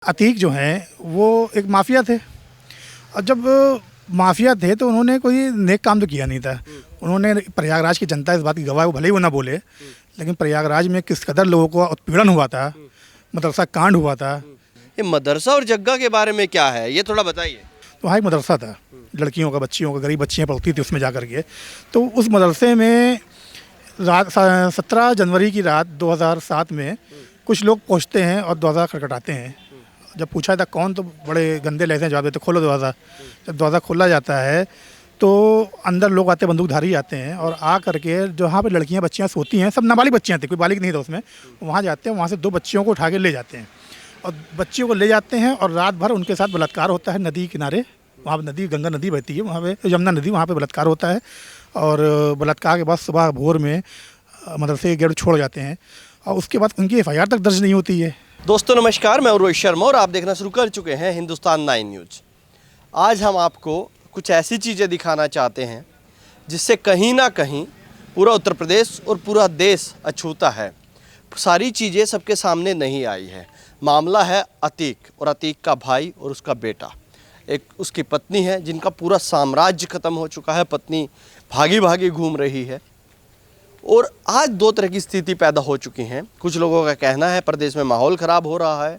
अतीक जो हैं वो एक माफिया थे। और जब माफिया थे तो उन्होंने कोई नेक काम तो किया नहीं था। उन्होंने प्रयागराज की जनता इस बात की गवाह है, वो भले ही वो ना बोले, लेकिन प्रयागराज में किस कदर लोगों को उत्पीड़न हुआ था, मदरसा कांड हुआ था। ये मदरसा और जग्गा के बारे में क्या है, ये थोड़ा बताइए। तो वहाँ एक मदरसा था, लड़कियों का, बच्चियों का, गरीब बच्चियाँ पढ़ती थी उसमें जा कर के। तो उस मदरसे में रात 17 जनवरी की रात 2007 में कुछ लोग पहुँचते हैं और दरवाज़ा खटखटाते हैं। जब पूछा था कौन, तो बड़े गंदे लहजे जवाब देते, खोलो दरवाज़ा। जब दरवाज़ा खोला जाता है तो अंदर लोग आते, बंदूकधारी आते हैं और आ करके जहाँ पे लड़कियां बच्चियां सोती हैं, सब नाबालिग बच्चियां थी, कोई बालिग नहीं था उसमें, वहाँ जाते हैं, वहाँ से 2 बच्चियों को उठा के ले जाते हैं और बच्चियों को ले जाते हैं और रात भर उनके साथ बलात्कार होता है नदी किनारे। वहाँ पर नदी, गंगा नदी बहती है वहाँ पे, यमुना नदी, वहाँ पर बलात्कार होता है। और बलात्कार के बाद सुबह भोर में मदरसे के गेट छोड़ जाते हैं और उसके बाद उनकी FIR तक दर्ज नहीं होती है। दोस्तों नमस्कार, मैं रोहित शर्मा और आप देखना शुरू कर चुके हैं हिंदुस्तान 9 न्यूज़। आज हम आपको कुछ ऐसी चीज़ें दिखाना चाहते हैं जिससे कहीं ना कहीं पूरा उत्तर प्रदेश और पूरा देश अछूता है। सारी चीज़ें सबके सामने नहीं आई है। मामला है अतीक और अतीक का भाई और उसका बेटा। एक उसकी पत्नी है जिनका पूरा साम्राज्य ख़त्म हो चुका है, पत्नी भागी भागी घूम रही है और आज 2 तरह की स्थिति पैदा हो चुकी हैं। कुछ लोगों का कहना है प्रदेश में माहौल ख़राब हो रहा है,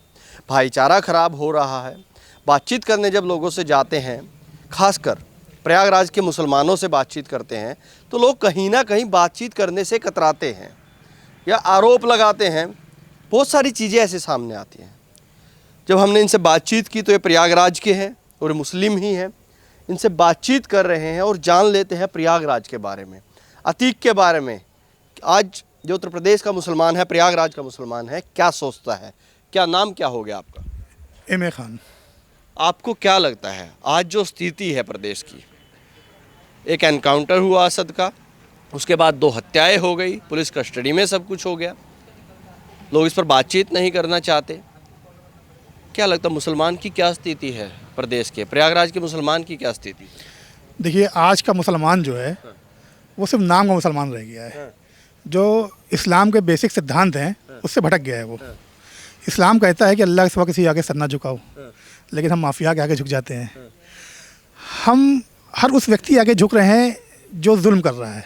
भाईचारा ख़राब हो रहा है। बातचीत करने जब लोगों से जाते हैं, खासकर प्रयागराज के मुसलमानों से बातचीत करते हैं, तो लोग कहीं ना कहीं बातचीत करने से कतराते हैं या आरोप लगाते हैं। बहुत सारी चीज़ें ऐसे सामने आती हैं। जब हमने इनसे बातचीत की तो ये प्रयागराज के हैं और मुस्लिम ही हैं। इनसे बातचीत कर रहे हैं और जान लेते हैं प्रयागराज के बारे में, अतीक के बारे में। आज जो उत्तर प्रदेश का मुसलमान है, प्रयागराज का मुसलमान है, क्या सोचता है। क्या नाम क्या हो गया आपका? MA खान। आपको क्या लगता है आज जो स्थिति है प्रदेश की, एक एनकाउंटर हुआ असद का, उसके बाद 2 हत्याएं हो गई, पुलिस कस्टडी में सब कुछ हो गया, लोग इस पर बातचीत नहीं करना चाहते। क्या लगता है मुसलमान की क्या स्थिति है प्रदेश के, प्रयागराज के मुसलमान की क्या स्थिति? देखिए, आज का मुसलमान जो है वो सिर्फ नाम का मुसलमान रह गया है। जो इस्लाम के बेसिक सिद्धांत हैं उससे भटक गया है वो। इस्लाम कहता है कि अल्लाह के सिवा किसी आगे सर ना झुकाओ, लेकिन हम माफिया के आगे झुक जाते हैं। हम हर उस व्यक्ति आगे झुक रहे हैं जो जुल्म कर रहा है।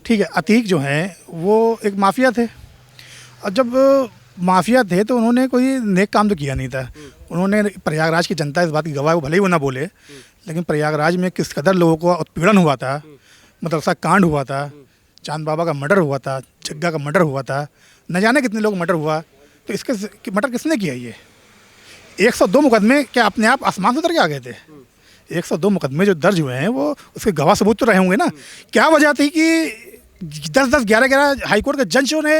ठीक है, अतीक जो हैं वो एक माफिया थे और जब माफिया थे तो उन्होंने कोई नेक काम तो किया नहीं था। उन्होंने, प्रयागराज की जनता इस बात की गवाह है, वो भले ही वो ना बोले, लेकिन प्रयागराज में किस कदर लोगों को उत्पीड़न हुआ था, मदरसा कांड हुआ था, चांद बाबा का मर्डर हुआ था, जग्गा का मर्डर हुआ था, न जाने कितने लोग मर्डर हुआ। तो इसके मर्डर किसने किया? ये 102 मुकदमे क्या अपने आप आसमान से उतर के आ गए थे? 102 मुकदमे जो दर्ज हुए हैं वो उसके गवाह सबूत तो रहे होंगे ना। क्या वजह थी कि 10-10, 11-11 हाईकोर्ट के जजों ने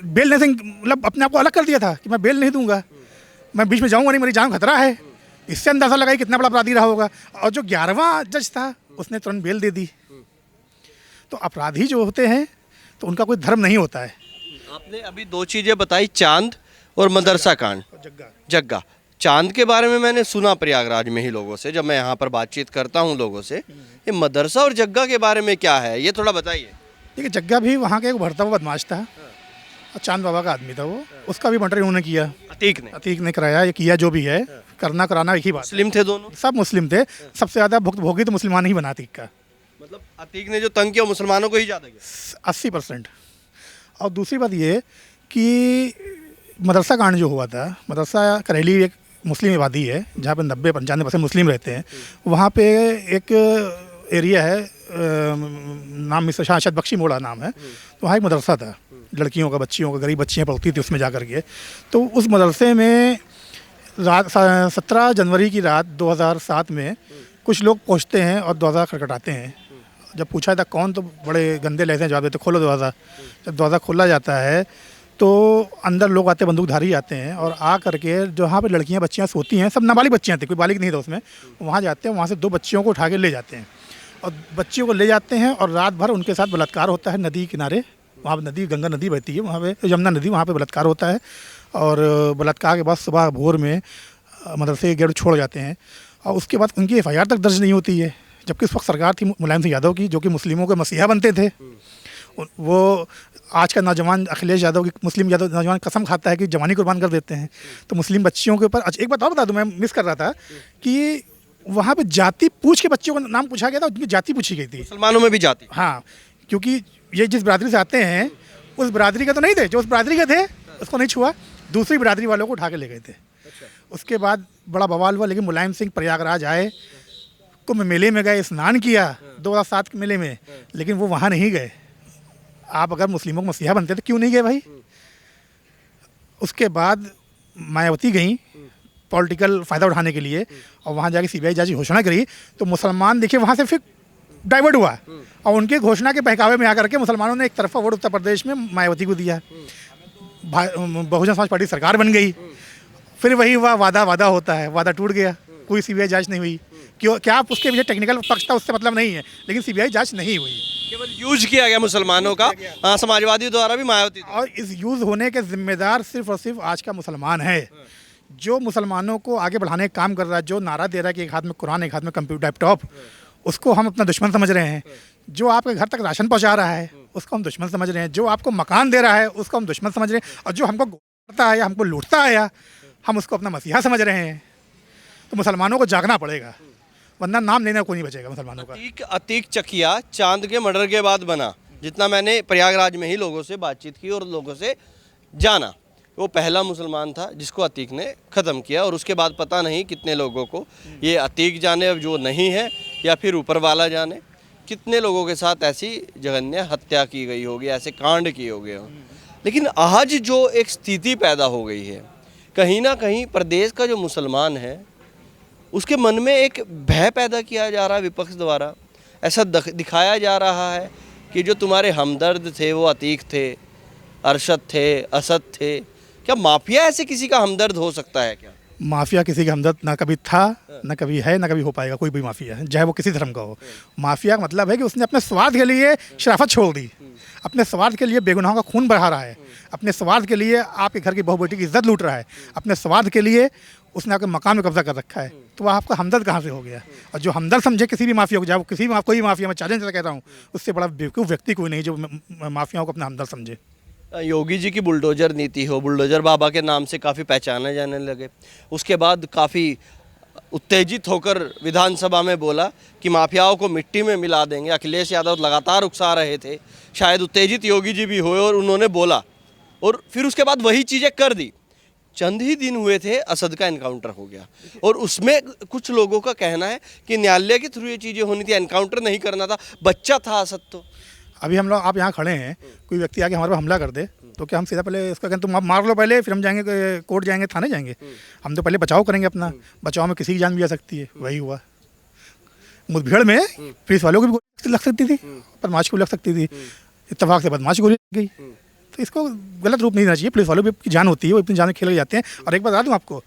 बेल नहीं, मतलब अपने आप को अलग कर दिया था कि मैं बेल नहीं दूंगा, मैं बीच में जाऊंगा नहीं, मेरी जान खतरा है। इससे अंदाज़ा लगाई कितना बड़ा अपराधी रहा होगा। और जो 11वां जज था उसने तुरंत बेल दे दी। तो अपराधी जो होते हैं तो उनका कोई धर्म नहीं होता है। आपने अभी 2 चीज़ें बताई, चांद और मदरसा कांड, जग्गा। चांद के बारे में मैंने सुना प्रयागराज में ही लोगों से, जब मैं यहाँ पर बातचीत करता हूँ लोगों से। ये मदरसा और जग्गा के बारे में क्या है, ये थोड़ा बताइए। देखिए, जग्गा भी वहाँ का एक उभरता हुआ बदमाश था और चांद बाबा का आदमी था वो, उसका भी मर्डर उन्होंने किया। अतीक ने कराया, ये किया, जो भी है, करना कराना एक ही बात। मुस्लिम थे दोनों, सब मुस्लिम थे। सबसे ज़्यादा भुक्तभोगी तो मुसलमान ही बना अतीक का। मतलब अतीक ने जो तंग किया मुसलमानों को ही ज़्यादा किया, 80%। और दूसरी बात ये कि मदरसा कांड जो हुआ था, मदरसा करेली एक मुस्लिम आबादी है जहाँ पे 90-95% मुस्लिम रहते हैं। वहाँ पे एक एरिया है, नाम मिस्टर शाहद बख्शी मोड़ा नाम है। तो वहाँ एक मदरसा था, लड़कियों का, बच्चियों का, गरीब बच्चियाँ पढ़ती थी उसमें जा कर के। तो उस मदरसे में रात 17 जनवरी की रात 2007 में कुछ लोग पहुँचते हैं और दरवाज़ा खटखटाते हैं। जब पूछा था कौन, तो बड़े गंदे लहजे जवाब देते, खोलो दरवाज़ा। जब दरवाज़ा खोला जाता है तो अंदर लोग आते, बंदूकधारी आते हैं और आ करके जहाँ पे लड़कियां बच्चियां सोती हैं, सब नाबालिग बच्चियां थी, कोई बालिग नहीं था उसमें, वहाँ जाते हैं, वहाँ से 2 बच्चियों को उठा के ले जाते हैं और बच्चियों को ले जाते हैं और रात भर उनके साथ बलात्कार होता है नदी किनारे। वहाँ पर नदी, गंगा नदी बहती है वहाँ पे, यमुना नदी, वहाँ पर बलात्कार होता है। और बलात्कार के बाद सुबह भोर में मदरसे के गेट छोड़ जाते हैं और उसके बाद उनकी FIR तक दर्ज नहीं होती है। जबकि उस वक्त सरकार थी मुलायम सिंह यादव की, जो कि मुस्लिमों के मसीहा बनते थे। वो आज का नौजवान अखिलेश यादव की मुस्लिम यादव नौजवान कसम खाता है कि जवानी कुर्बान कर देते हैं। तो मुस्लिम बच्चियों के ऊपर अच्छा एक बात और बता दूं, मैं मिस कर रहा था कि वहाँ पे जाति पूछ के बच्चों का नाम पूछा गया था, उनकी जाति पूछी गई थी। मुसलमानों में भी जाति? हाँ, क्योंकि ये जिस बिरादरी से आते हैं उस बिरादरी का तो नहीं थे, जो उस बिरादरी के थे उसको नहीं छुआ, दूसरी बिरादरी वालों को उठा के ले गए थे। उसके बाद बड़ा बवाल हुआ, लेकिन मुलायम सिंह प्रयागराज आए, कुंभ मेले में गए, स्नान किया 2007 के मेले में, लेकिन वो वहाँ नहीं गए। आप अगर मुस्लिमों को मसीहा बनते तो क्यों नहीं गए भाई? उसके बाद मायावती गई पॉलिटिकल फ़ायदा उठाने के लिए, और वहाँ जाके सीबीआई जज घोषणा करी, तो मुसलमान देखिए वहाँ से फिर डाइवर्ट हुआ, और उनके घोषणा के बहकावे में आकर के मुसलमानों ने एक तरफा वोट उत्तर प्रदेश में मायावती को दिया। बहुजन समाज पार्टी सरकार बन गई। फिर वही हुआ, वादा होता है, वादा टूट गया, कोई सीबीआई जांच नहीं हुई। क्यों? क्या उसके पीछे टेक्निकल पक्ष था, उससे मतलब नहीं है, लेकिन सीबीआई जांच नहीं हुई। केवल यूज किया गया मुसलमानों का, समाजवादी द्वारा भी, मायावती द्वारा। और इस यूज़ होने के जिम्मेदार सिर्फ और सिर्फ आज का मुसलमान है, जो मुसलमानों को आगे बढ़ाने का काम कर रहा है, जो नारा दे रहा है कि एक हाथ में कुरान एक हाथ में कंप्यूटर लैपटॉप, उसको हम अपना दुश्मन समझ रहे हैं। जो आपके घर तक राशन पहुंचा रहा है उसको हम दुश्मन समझ रहे हैं, जो आपको मकान दे रहा है उसको हम दुश्मन समझ रहे हैं, और जो हमको करता है या हमको लूटता है या हम उसको अपना मसीहा समझ रहे हैं। तो मुसलमानों को जागना पड़ेगा, वरना नाम लेना कोई नहीं बचेगा मुसलमानों का। अतीक चकिया चांद के मर्डर के बाद बना, जितना मैंने प्रयागराज में ही लोगों से बातचीत की और लोगों से जाना, वो पहला मुसलमान था जिसको अतीक ने ख़त्म किया। और उसके बाद पता नहीं कितने लोगों को ये अतीक जाने, अब जो नहीं है, या फिर ऊपर वाला जाने, कितने लोगों के साथ ऐसी जघन्य हत्या की गई होगी, ऐसे कांड किए हो गए हों। लेकिन आज जो एक स्थिति पैदा हो गई है, कहीं ना कहीं प्रदेश का जो मुसलमान है उसके मन में एक भय पैदा किया जा रहा है विपक्ष द्वारा। ऐसा दिखाया जा रहा है कि जो तुम्हारे हमदर्द थे वो अतीक थे, अरशद थे, असद थे। क्या माफिया ऐसे किसी का हमदर्द हो सकता है क्या? माफिया किसी का हमदर्द ना कभी था, ना कभी है, ना कभी हो पाएगा। कोई भी माफिया है, चाहे वो किसी धर्म का हो। माफिया का मतलब है कि उसने अपने स्वार्थ के लिए शराफत छोड़ दी, अपने स्वार्थ के लिए बेगुनाहों का खून बहा रहा है, अपने स्वार्थ के लिए आपके घर की बहू बेटी की इज्जत लूट रहा है, अपने स्वार्थ के लिए उसने आपके मकान में कब्जा कर रखा है। तो वह आपका हमदर्द कहाँ से हो गया? और जो हमदर्द समझे किसी भी माफिया को, चाहे वो किसी भी कोई माफिया, मैं चैलेंज से कह रहा हूँ, उससे बड़ा बेवकूफ़ व्यक्ति कोई नहीं जो माफियाओं को अपना हमदर्द समझे। योगी जी की बुलडोजर नीति हो, बुलडोजर बाबा के नाम से काफ़ी पहचाने जाने लगे। उसके बाद काफ़ी उत्तेजित होकर विधानसभा में बोला कि माफियाओं को मिट्टी में मिला देंगे। अखिलेश यादव लगातार उकसा रहे थे, शायद उत्तेजित योगी जी भी हुए और उन्होंने बोला, और फिर उसके बाद वही चीज़ें कर दी। चंद ही दिन हुए थे, असद का एनकाउंटर हो गया, और उसमें कुछ लोगों का कहना है कि न्यायालय के थ्रू ये चीज़ें होनी थी, एनकाउंटर नहीं करना था, बच्चा था असद। तो अभी हम लोग, आप यहाँ खड़े हैं, कोई व्यक्ति आके हमारे पर हमला कर दे तो क्या हम सीधा पहले इसका कहते तुम आप मार लो पहले, फिर हम जाएंगे कोर्ट जाएंगे, थाने जाएंगे? हम तो पहले बचाव करेंगे अपना। बचाव में किसी की जान भी जा सकती है। वही हुआ मुठभेड़ में, पुलिस वालों को भी गोली लग सकती थी, बदमाश को लग सकती थी, इत्तेफाक से बदमाश गोली लग गई। तो इसको गलत रूप नहीं देना चाहिए। पुलिस वालों की जान होती है, वो इतनी जान खेल जाते हैं। और एक बात बता दूँ आपको,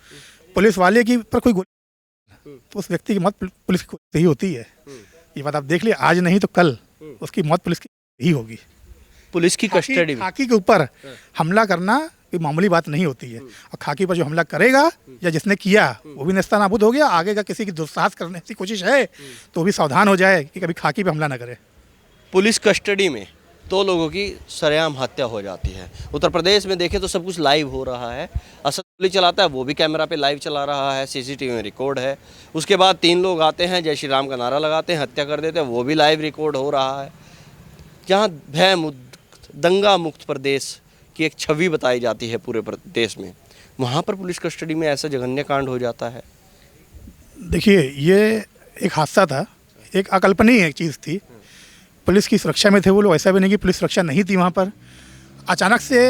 पुलिस वाले की पर कोई गोली तो उस व्यक्ति की मौत पुलिस की ही होती है। ये बात आप देख लिए, आज नहीं तो कल उसकी मौत पुलिस की ही होगी। पुलिस की कस्टडी में खाकी के ऊपर हमला करना कोई मामूली बात नहीं होती है, और खाकी पर जो हमला करेगा या जिसने किया वो भी नेस्तनाबूद हो गया। आगे का किसी की दुस्साहस करने की कोशिश है तो वो भी सावधान हो जाए कि कभी खाकी पे हमला ना करे। पुलिस कस्टडी में 2 लोगों की सरेआम हत्या हो जाती है। उत्तर प्रदेश में देखें तो सब कुछ लाइव हो रहा है। असद गोली चलाता है, वो भी कैमरा पे लाइव चला रहा है, सीसीटीवी में रिकॉर्ड है। उसके बाद 3 लोग आते हैं, जय श्री राम का नारा लगाते हैं, हत्या कर देते हैं, वो भी लाइव रिकॉर्ड हो रहा है। जहाँ भय मुक्त, दंगा मुक्त प्रदेश की एक छवि बताई जाती है पूरे प्रदेश में, वहाँ पर पुलिस कस्टडी में ऐसा जघन्य कांड हो जाता है। देखिए, ये एक हादसा था, एक अकल्पनीय एक चीज़ थी। पुलिस की सुरक्षा में थे वो लोग, ऐसा भी नहीं कि पुलिस सुरक्षा नहीं थी वहाँ पर। अचानक से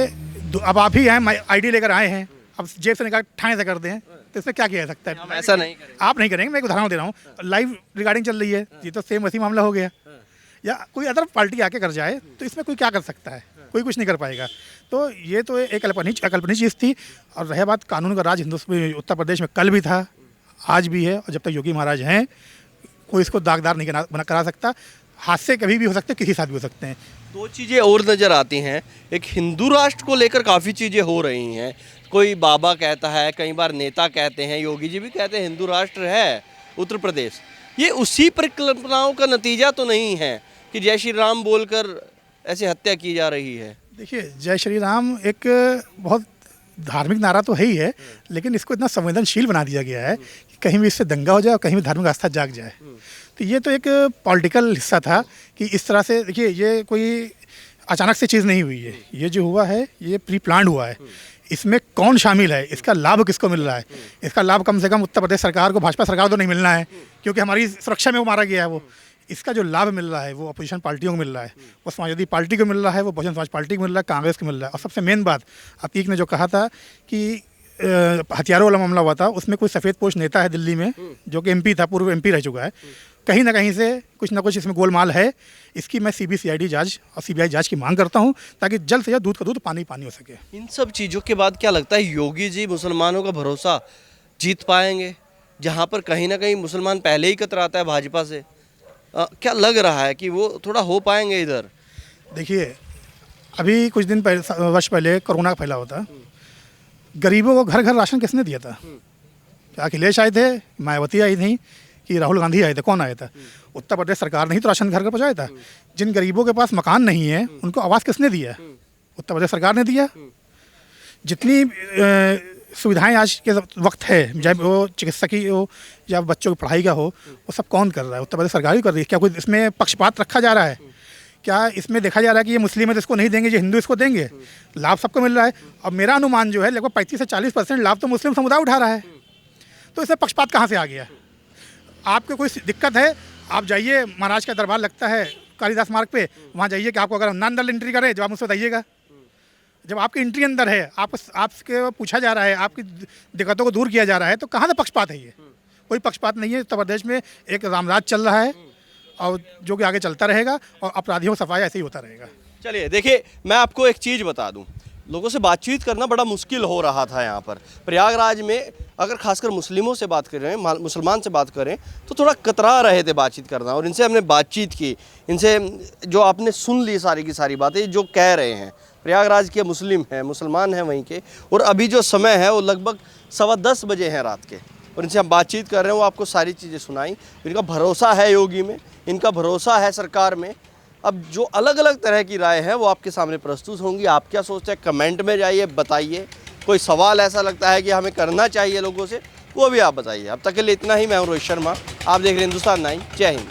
अब आप ही हैं, आईडी लेकर आए हैं, अब जेब से निकाल ठाणे से कर दें तो इसमें क्या किया जा सकता है? हम ऐसा नहीं करेंगे। आप नहीं करेंगे, मैं एक उदाहरण दे रहा हूँ, लाइव रिकॉर्डिंग चल रही है, ये तो सेम वैसी मामला हो गया। या कोई अदर पार्टी आके कर जाए तो इसमें कोई क्या कर सकता है? कोई कुछ नहीं कर पाएगा। तो ये तो एक अकल्पनीय चीज़ थी। और रह बात कानून का राज हिंदुस्तान उत्तर प्रदेश में कल भी था, आज भी है, और जब तक योगी महाराज हैं कोई इसको दागदार नहीं बना करा सकता। हादसे कभी भी हो सकते हैं, किसी साथ भी हो सकते हैं। 2 चीज़ें और नज़र आती हैं। एक, हिंदू राष्ट्र को लेकर काफ़ी चीज़ें हो रही हैं। कोई बाबा कहता है, कई बार नेता कहते हैं, योगी जी भी कहते हैं हिंदू राष्ट्र है उत्तर प्रदेश। ये उसी परिकल्पनाओं का नतीजा तो नहीं है कि जय श्री राम बोलकर ऐसी हत्या की जा रही है? देखिए, जय श्री राम एक बहुत धार्मिक नारा तो है ही है, लेकिन इसको इतना संवेदनशील बना दिया गया है कि कहीं भी इससे दंगा हो जाए और कहीं भी धार्मिक आस्था जाग जाए। तो ये तो एक पॉलिटिकल हिस्सा था कि इस तरह से, देखिए ये कोई अचानक से चीज़ नहीं हुई है, ये जो हुआ है ये प्री प्लान्ड हुआ है। इसमें कौन शामिल है, इसका लाभ किसको मिल रहा है? इसका लाभ कम से कम उत्तर प्रदेश सरकार को, भाजपा सरकार को नहीं मिलना है, क्योंकि हमारी सुरक्षा में वो मारा गया है। वो इसका जो लाभ मिल रहा है वो अपोजिशन पार्टियों को मिल रहा है, वो समाजवादी पार्टी को मिल रहा है, वो बहुजन समाज पार्टी को मिल रहा है, कांग्रेस को मिल रहा है। और सबसे मेन बात, अतीक ने जो कहा था कि हथियारों वाला मामला हुआ था, उसमें कोई सफ़ेद पोश नेता है दिल्ली में जो कि एमपी था, पूर्व एमपी रह चुका है। कहीं ना कहीं से कुछ ना कुछ इसमें गोलमाल है। इसकी मैं सीबीसीआईडी जांच और सीबीआई जांच की मांग करता हूं, ताकि जल्द से जल्द दूध का दूध पानी पानी हो सके। इन सब चीज़ों के बाद क्या लगता है, योगी जी मुसलमानों का भरोसा जीत पाएंगे, जहां पर कहीं ना कहीं मुसलमान पहले ही कतराता है भाजपा से? क्या लग रहा है कि वो थोड़ा हो पाएंगे इधर? देखिए, अभी कुछ दिन पहले, वर्ष पहले कोरोना फैला हुआ था, गरीबों को घर घर राशन किसने दिया था? क्या अखिलेश आए थे, मायावती आई थी, कि राहुल गांधी आए थे? कौन आया था? उत्तर प्रदेश सरकार ने ही तो राशन घर घर पहुँचाया था। जिन गरीबों के पास मकान नहीं है उनको आवास किसने दिया? उत्तर प्रदेश सरकार ने दिया। जितनी सुविधाएं आज के वक्त है, चाहे वो चिकित्सकीय हो या बच्चों की पढ़ाई का हो, वो सब कौन कर रहा है? उत्तर प्रदेश सरकार ही कर रही है। क्या कोई इसमें पक्षपात रखा जा रहा है? क्या इसमें देखा जा रहा है कि ये मुस्लिम है तो इसको नहीं देंगे, ये हिंदू इसको देंगे? लाभ सबको मिल रहा है। अब मेरा अनुमान जो है, लगभग 35 से 40% लाभ तो मुस्लिम समुदाय उठा रहा है। तो इसमें पक्षपात कहाँ से आ गया? आपको कोई दिक्कत है, आप जाइए, महाराज का दरबार लगता है कालिदास मार्ग पे, वहाँ जाइए कि आपको अगर अंदर एंट्री करे, जब आप मुझसे बताइएगा। जब आपकी एंट्री अंदर है, आपसे पूछा जा रहा है, आपकी दिक्कतों को दूर किया जा रहा है, तो कहाँ से पक्षपात है? ये कोई पक्षपात नहीं है। उत्तर प्रदेश में एक रामराज चल रहा है, और जो कि आगे चलता रहेगा, और अपराधियों का सफाया ऐसे ही होता रहेगा। चलिए देखिए, मैं आपको एक चीज़ बता दूं, लोगों से बातचीत करना बड़ा मुश्किल हो रहा था यहाँ पर प्रयागराज में। अगर खासकर मुस्लिमों से बात करें, मुसलमान से बात करें, तो थोड़ा कतरा रहे थे बातचीत करना। और इनसे हमने बातचीत की, इनसे जो आपने सुन ली सारी की सारी बातें जो कह रहे हैं। प्रयागराज के मुस्लिम हैं, मुसलमान हैं वहीं के, और अभी जो समय है वो लगभग 10:15 बजे हैं रात के, और इनसे हम बातचीत कर रहे हैं। वो आपको सारी चीज़ें सुनाई। इनका भरोसा है योगी में, इनका भरोसा है सरकार में। अब जो अलग अलग तरह की राय है वो आपके सामने प्रस्तुत होंगी। आप क्या सोचते हैं, कमेंट में जाइए, बताइए। कोई सवाल ऐसा लगता है कि हमें करना चाहिए लोगों से, वो भी आप बताइए। अब तक के लिए इतना ही। मैं हूं रोहित शर्मा, आप देख रहे हैं हिंदुस्तान 9। जय हिंद।